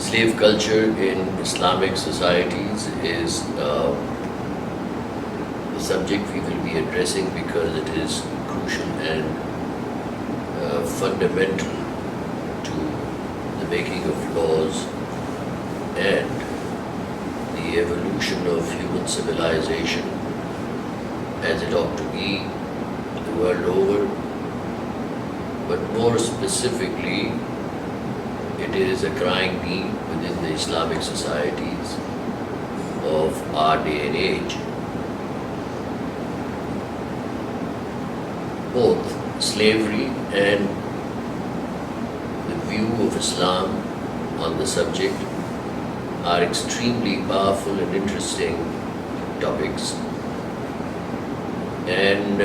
Slave culture in Islamic societies is the subject we will be addressing because it is crucial and fundamental to the making of laws and the evolution of human civilization as it ought to be the world over, but more specifically, it is a crying need within the Islamic societies of our day and age. Both slavery and the view of Islam on the subject are extremely powerful and interesting topics. And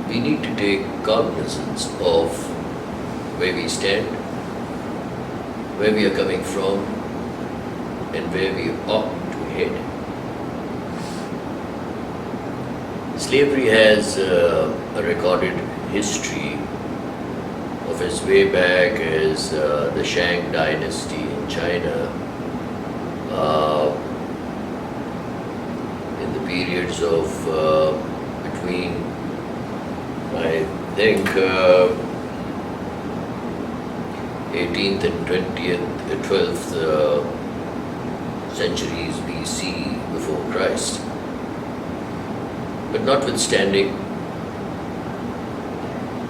we need to take cognizance of where we stand, where we are coming from, and where we ought to head. Slavery has a recorded history of as way back as the Shang dynasty in China, in the periods of between, I think, 18th and 12th centuries BC before Christ. But notwithstanding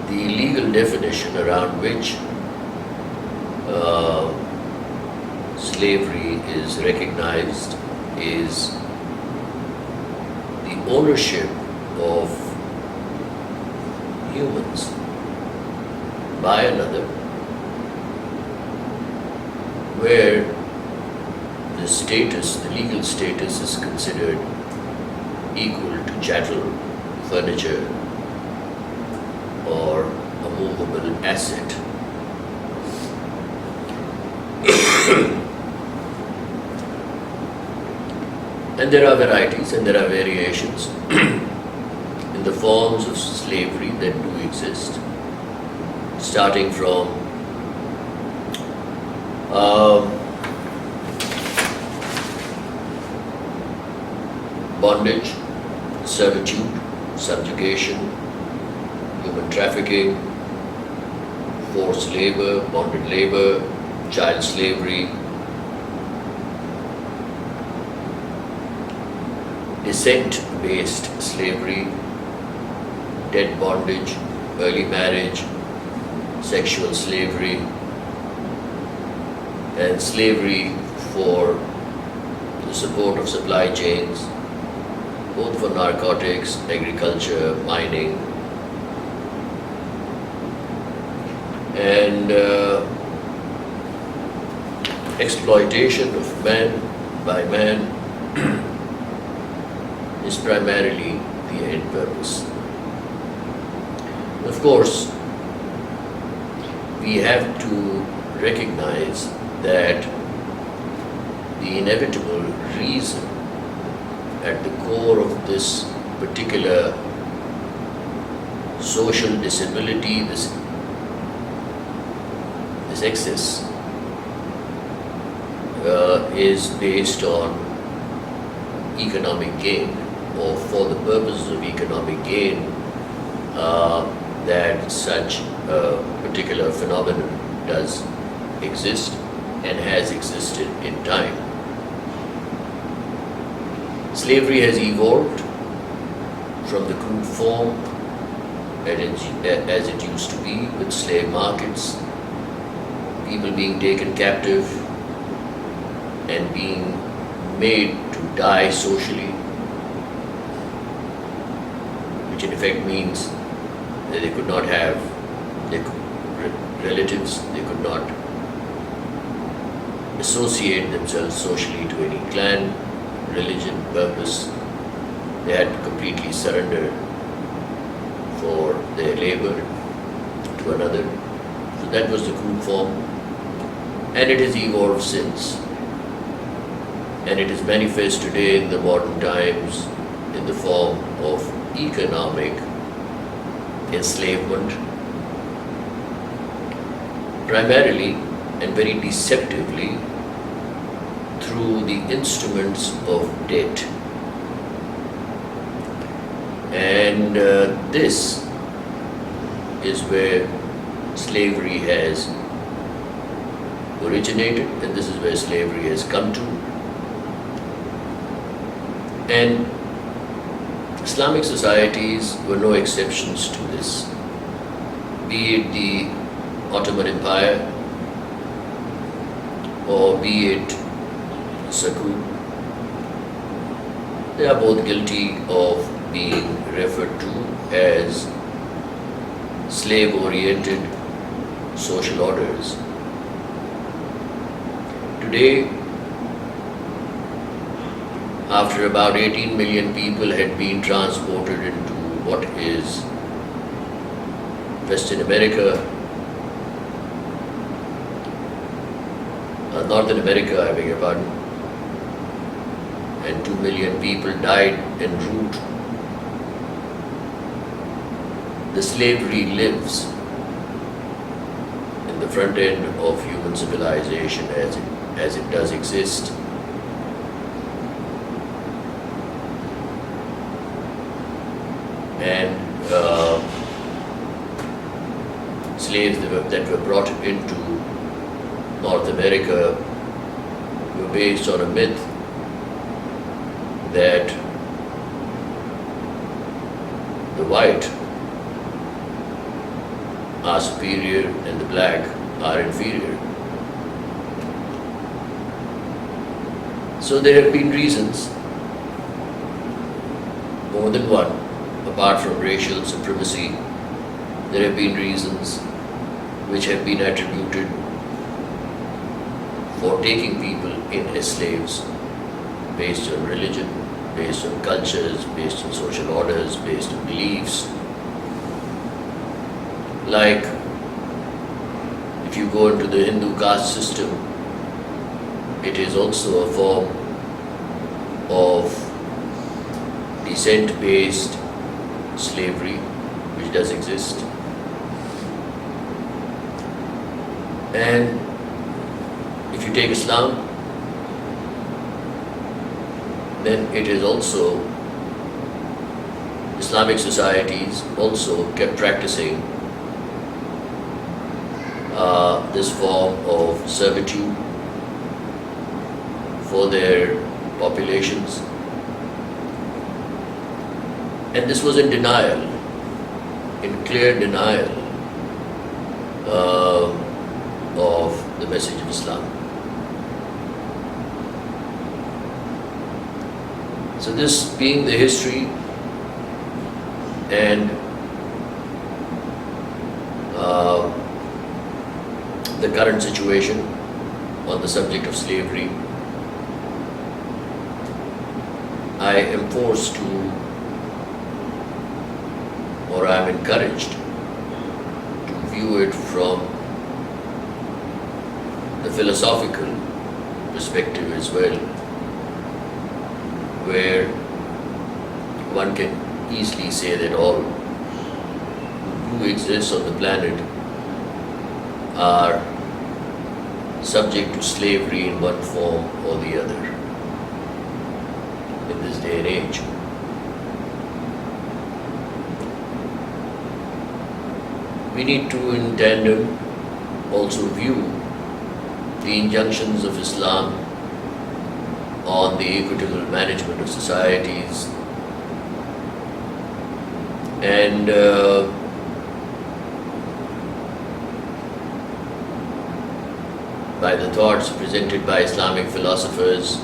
the legal definition around which slavery is recognized is the ownership of humans by another, where the status, the legal status is considered equal to chattel, furniture, or a movable asset. And there are varieties and there are variations in the forms of slavery that do exist, starting from bondage, servitude, subjugation, human trafficking, forced labor, bonded labor, child slavery, descent-based slavery, debt bondage, early marriage, sexual slavery, and slavery for the support of supply chains, both for narcotics, agriculture, mining, and exploitation of man by man is primarily the end purpose. Of course, we have to recognize that the inevitable reason at the core of this particular social disability, this excess, is based on economic gain, or for the purposes of economic gain, that such a particular phenomenon does exist and has existed in time. Slavery has evolved from the crude form as it used to be, with slave markets, people being taken captive and being made to die socially, which in effect means that they could not have relatives, they could not associate themselves socially to any clan, religion, purpose. They had to completely surrender for their labor to another. So that was the crude form, and it has evolved since. And it is manifest today in the modern times in the form of economic enslavement, primarily and very deceptively through the instruments of debt. And this is where slavery has originated, and this is where slavery has come to. And Islamic societies were no exceptions to this, be it the Ottoman Empire or be it Sakud. They are both guilty of being referred to as slave-oriented social orders. Today, after about 18 million people had been transported into what is Western America, Northern America, I beg your pardon, and 2 million people died en route, the slavery lives in the front end of human civilization as it does exist. And slaves that were brought into North America were based on a myth that the white are superior and the black are inferior. So there have been reasons, more than one, apart from racial supremacy. There have been reasons which have been attributed for taking people in as slaves based on religion, based on cultures, based on social orders, based on beliefs. Like, if you go into the Hindu caste system, it is also a form of descent-based slavery which does exist. And if you take Islam, then it is also, Islamic societies also kept practicing this form of servitude for their populations. And this was in denial, in clear denial of the message of Islam. So this being the history and the current situation on the subject of slavery, I am forced to, or I am encouraged to view it from the philosophical perspective as well, where one can easily say that all who exist on the planet are subject to slavery in one form or the other in this day and age. We need to, in tandem, also view the injunctions of Islam on the equitable management of societies and by the thoughts presented by Islamic philosophers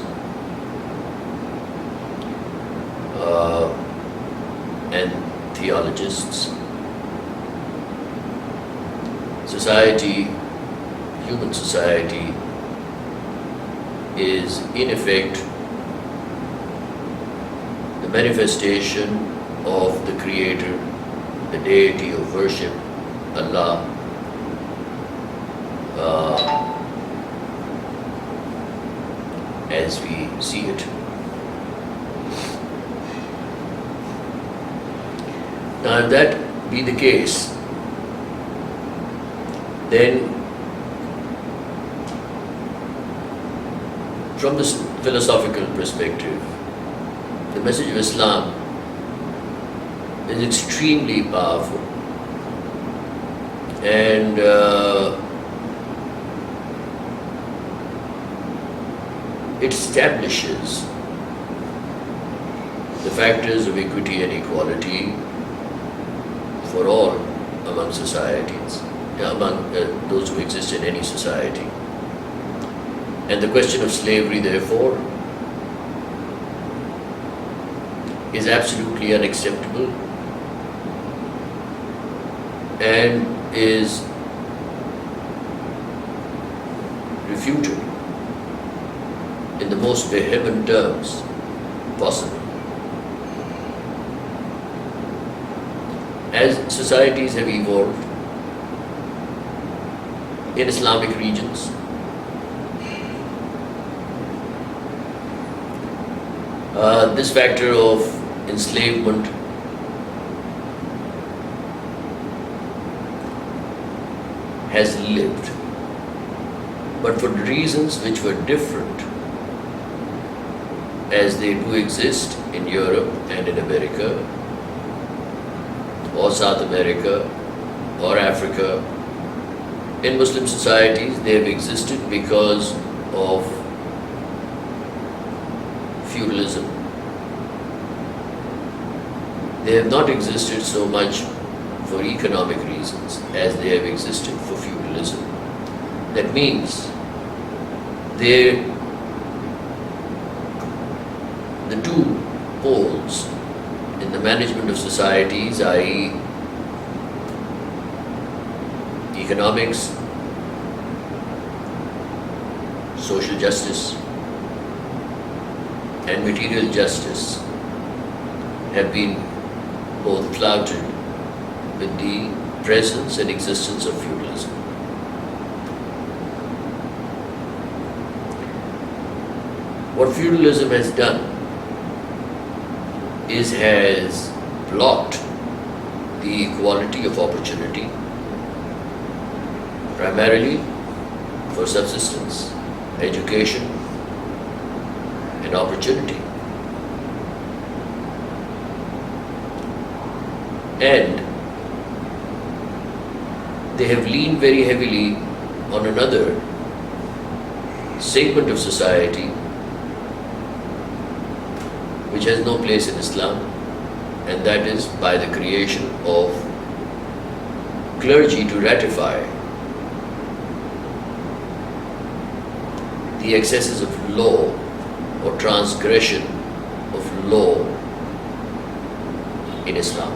and theologists. Society, human society, is in effect the manifestation of the Creator, the deity of worship, Allah, as we see it. Now, if that be the case, then From this philosophical perspective, the message of Islam is extremely powerful, and it establishes the factors of equity and equality for all among societies, among those who exist in any society. And the question of slavery, therefore, is absolutely unacceptable and is refuted in the most vehement terms possible. As societies have evolved in Islamic regions, this factor of enslavement has lived, but for reasons which were different, as they do exist in Europe and in America, or South America, or Africa. In Muslim societies, they have existed because of feudalism. They have not existed so much for economic reasons as they have existed for feudalism. That means the two poles in the management of societies, i.e. economics, social justice, and material justice, have been both flouted with the presence and existence of feudalism. What feudalism has done is has blocked the equality of opportunity, primarily for subsistence, education, and opportunity. And they have leaned very heavily on another segment of society which has no place in Islam, and that is by the creation of clergy to ratify the excesses of law or transgression of law in Islam.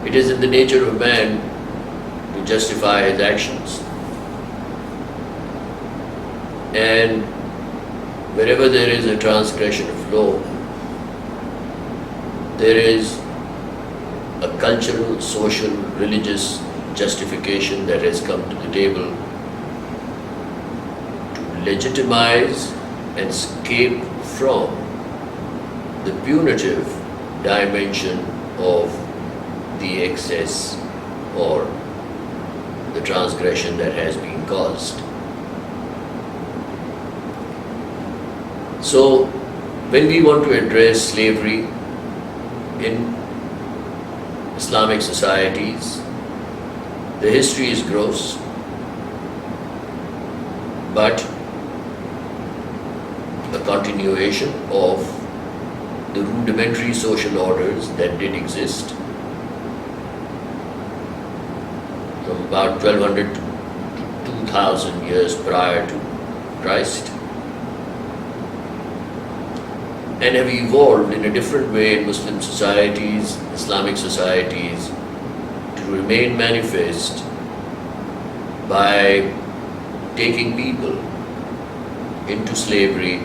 It is in the nature of man to justify his actions, and wherever there is a transgression of law, there is a cultural, social, religious justification that has come to the table to legitimize and escape from the punitive dimension of the excess or the transgression that has been caused. So, when we want to address slavery in Islamic societies, the history is gross, but a continuation of the rudimentary social orders that did exist from about 1200 to 2000 years prior to Christ, and have evolved in a different way in Muslim societies, Islamic societies, to remain manifest by taking people into slavery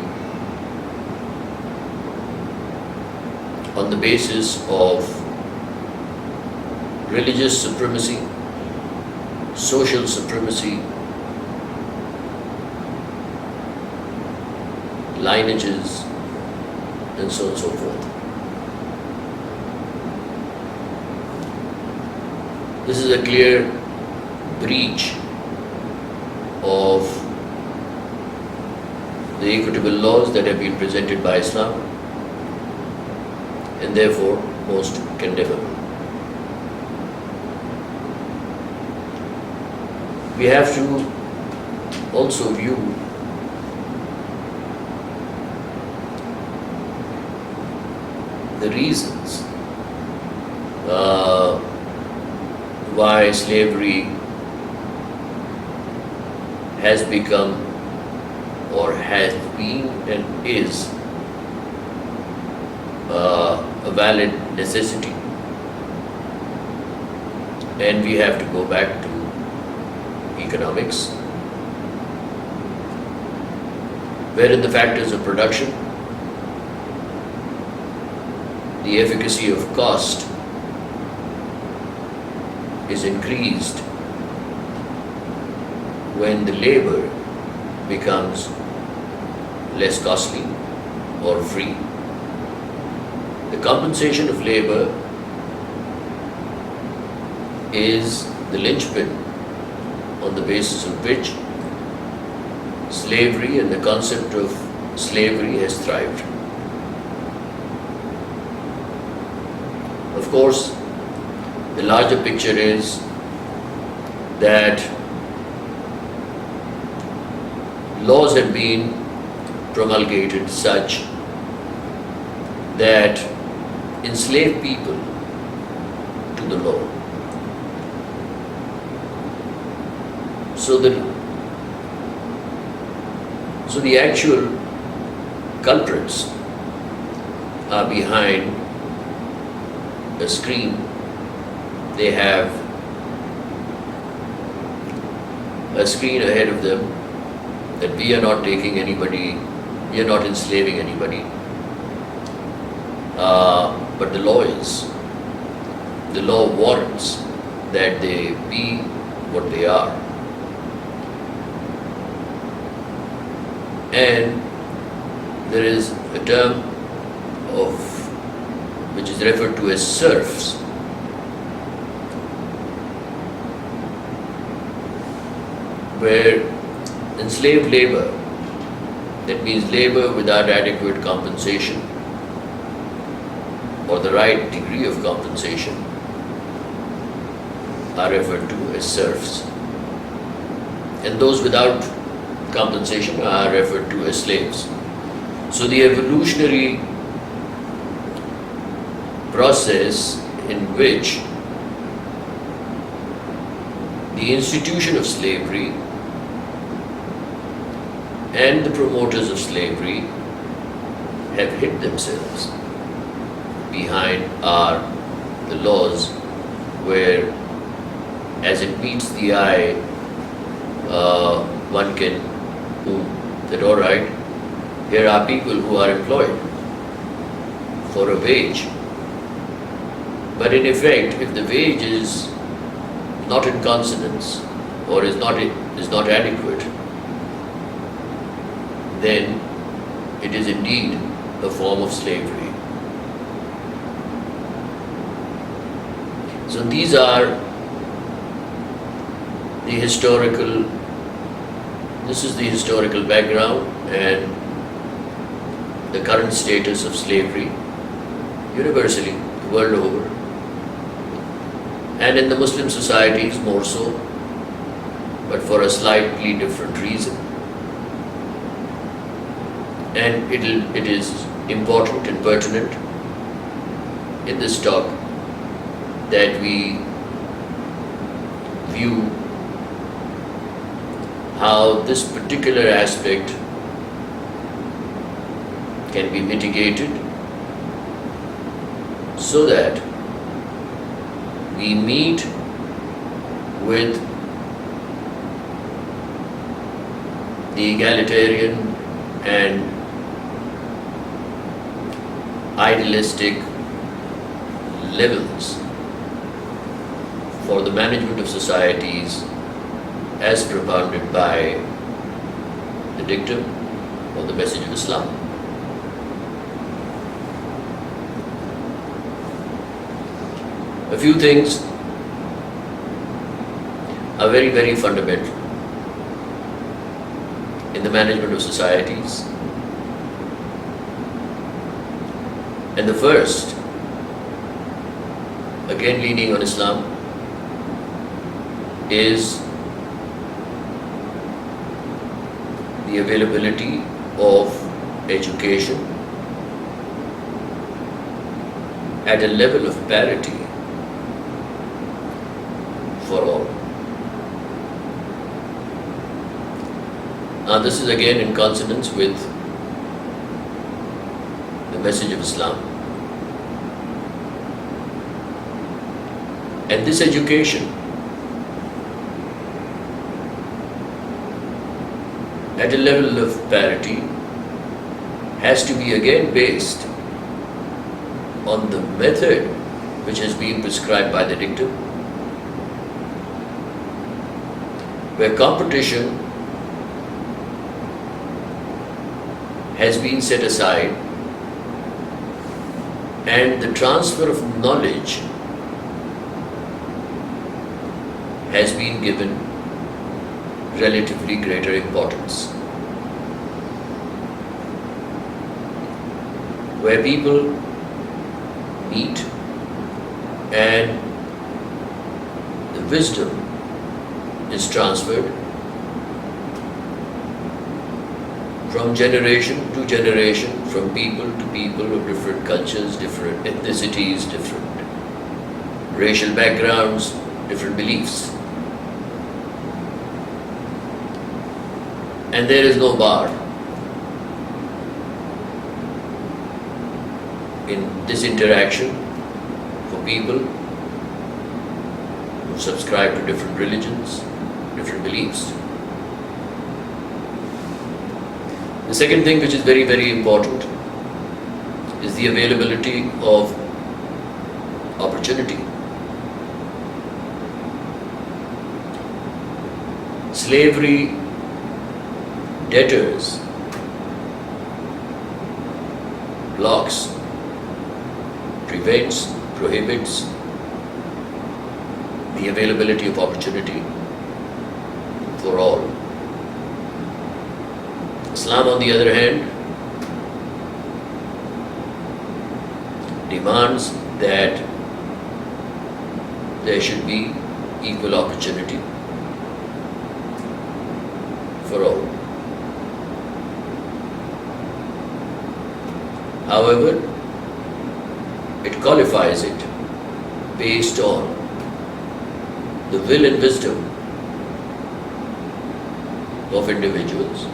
on the basis of religious supremacy, social supremacy, lineages, and so on and so forth. This is a clear breach of the equitable laws that have been presented by Islam, and therefore most condemnable. We have to also view the reasons why slavery has become or has been and is a valid necessity. And we have to go back to economics, wherein the factors of production, the efficacy of cost is increased when the labor becomes less costly or free. The compensation of labor is the linchpin on the basis of which slavery and the concept of slavery has thrived. Of course, the larger picture is that laws have been promulgated such that enslave people to the law. So the actual culprits are behind a screen. They have a screen ahead of them that we are not taking anybody, we are not enslaving anybody. But the law is. The law warrants that they be what they are. And there is a term which is referred to as serfs. Where enslaved labor, that means labor without adequate compensation or the right degree of compensation, are referred to as serfs. And those without compensation are referred to as slaves. So the evolutionary process in which the institution of slavery and the promoters of slavery have hid themselves behind are the laws where, as it meets the eye, one can that all right, here are people who are employed for a wage. But in effect, if the wage is not in consonance or is not adequate, then it is indeed a form of slavery. So these are this is the historical background and the current status of slavery universally, the world over. And in the Muslim societies more so, but for a slightly different reason. And it is important and pertinent in this talk that we view how this particular aspect can be mitigated so that we meet with the egalitarian and idealistic levels for the management of societies as propounded by the dictum or the message of Islam. A few things are very, very fundamental. in the management of societies. And the first, again leaning on Islam, is the availability of education at a level of parity for all. Now this is again in consonance with the message of Islam. And this education at a level of parity has to be again based on the method which has been prescribed by the dictum, where competition has been set aside and the transfer of knowledge has been given relatively greater importance. Where people meet and the wisdom is transferred from generation to generation, from people to people of different cultures, different ethnicities, different racial backgrounds, different beliefs. And there is no bar in this interaction for people who subscribe to different religions, different beliefs. The second thing which is very, very important is the availability of opportunity. Slavery deters, blocks, prevents, prohibits the availability of opportunity for all. Islam, on the other hand, demands that there should be equal opportunity for all. However, it qualifies it based on the will and wisdom of individuals,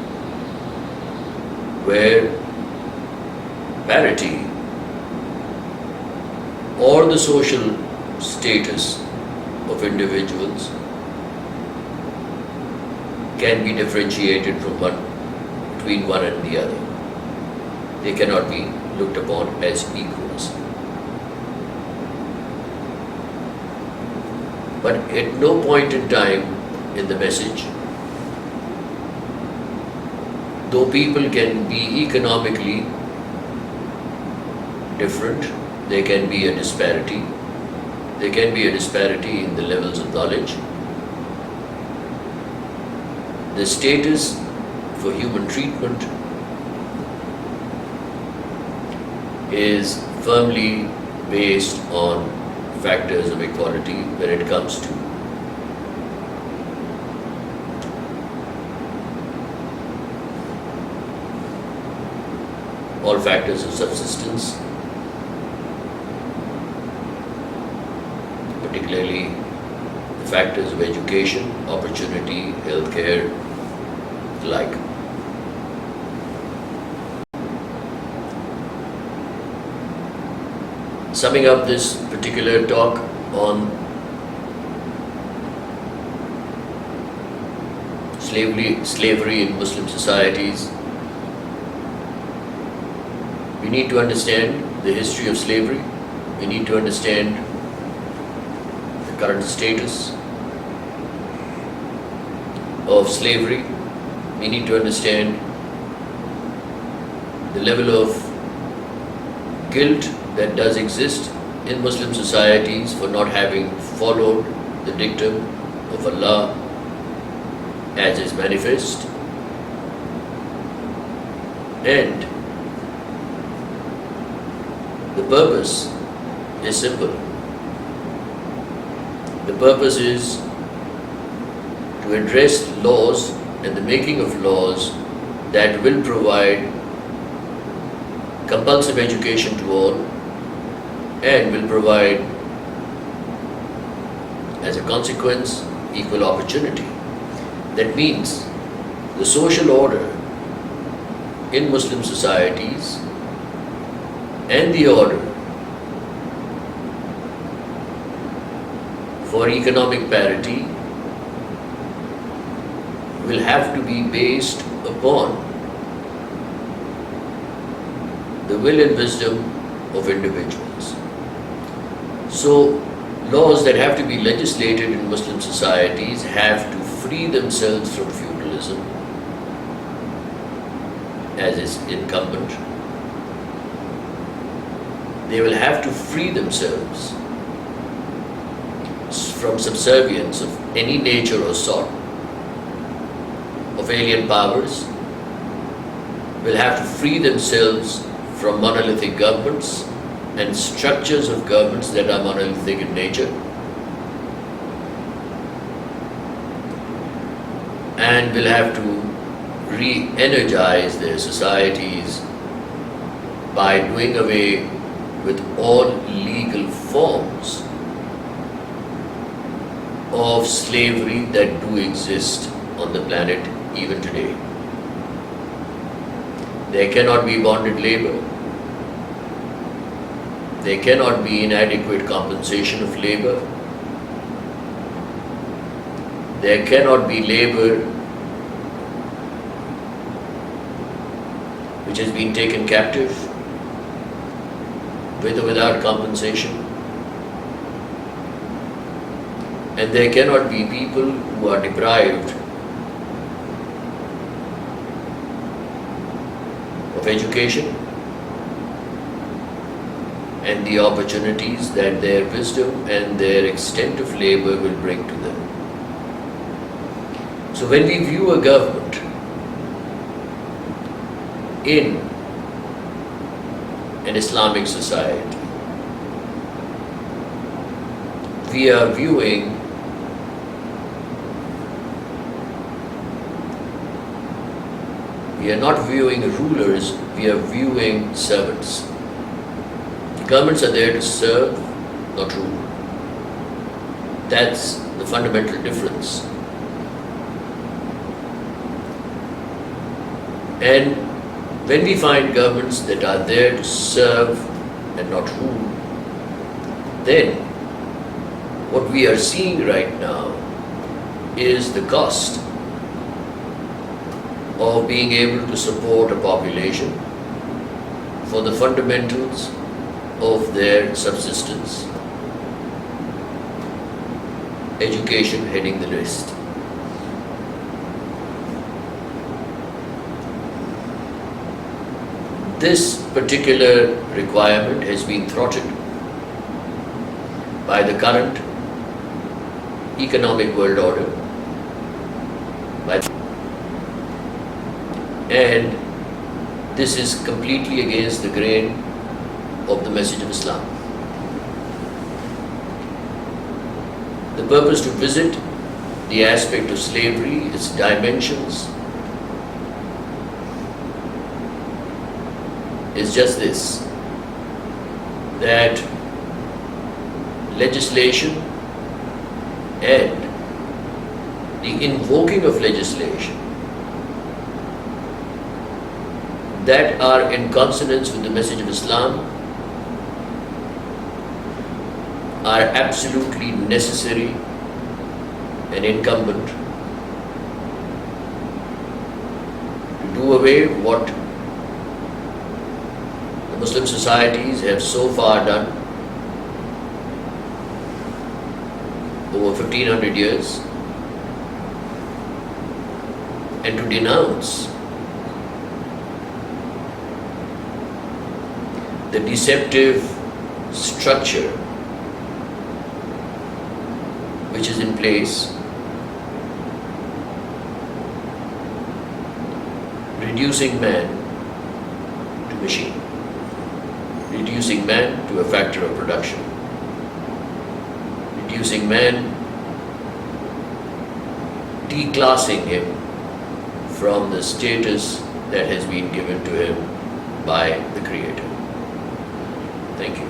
where parity or the social status of individuals can be differentiated between one and the other. They cannot be looked upon as equals. But at no point in time in the message, though people can be economically different, there can be a disparity. There can be a disparity in the levels of knowledge. The status for human treatment is firmly based on factors of equality when it comes to all factors of subsistence, particularly the factors of education, opportunity, healthcare, the like. Summing up this particular talk on slavery in Muslim societies, we need to understand the history of slavery. We need to understand the current status of slavery. We need to understand the level of guilt that does exist in Muslim societies for not having followed the dictum of Allah as is manifest. And the purpose is simple. The purpose is to address laws and the making of laws that will provide compulsive education to all and will provide, as a consequence, equal opportunity. That means the social order in Muslim societies and the order for economic parity will have to be based upon the will and wisdom of individuals. So, laws that have to be legislated in Muslim societies have to free themselves from feudalism, as is incumbent. They will have to free themselves from subservience of any nature or sort, of alien powers, will have to free themselves from monolithic governments and structures of governments that are monolithic in nature, and will have to re-energize their societies by doing away with all legal forms of slavery that do exist on the planet even today. There cannot be bonded labor. There cannot be inadequate compensation of labor. There cannot be labor which has been taken captive with or without compensation. And there cannot be people who are deprived of education and the opportunities that their wisdom and their extent of labor will bring to them. So when we view a government in an Islamic society, we are not viewing rulers, we are viewing servants. Governments are there to serve, not rule. That's the fundamental difference. And when we find governments that are there to serve and not rule, then what we are seeing right now is the cost of being able to support a population for the fundamentals of their subsistence. Education heading the list. This particular requirement has been thwarted by the current economic world order, and this is completely against the grain of the message of Islam. The purpose to visit the aspect of slavery, its dimensions, is just this, that legislation and the invoking of legislation that are in consonance with the message of Islam are absolutely necessary and incumbent to do away what the Muslim societies have so far done over 1500 years, and to denounce the deceptive structure which is in place, reducing man machine, reducing man to a factor of production, reducing man, declassing him from the status that has been given to him by the Creator. Thank you.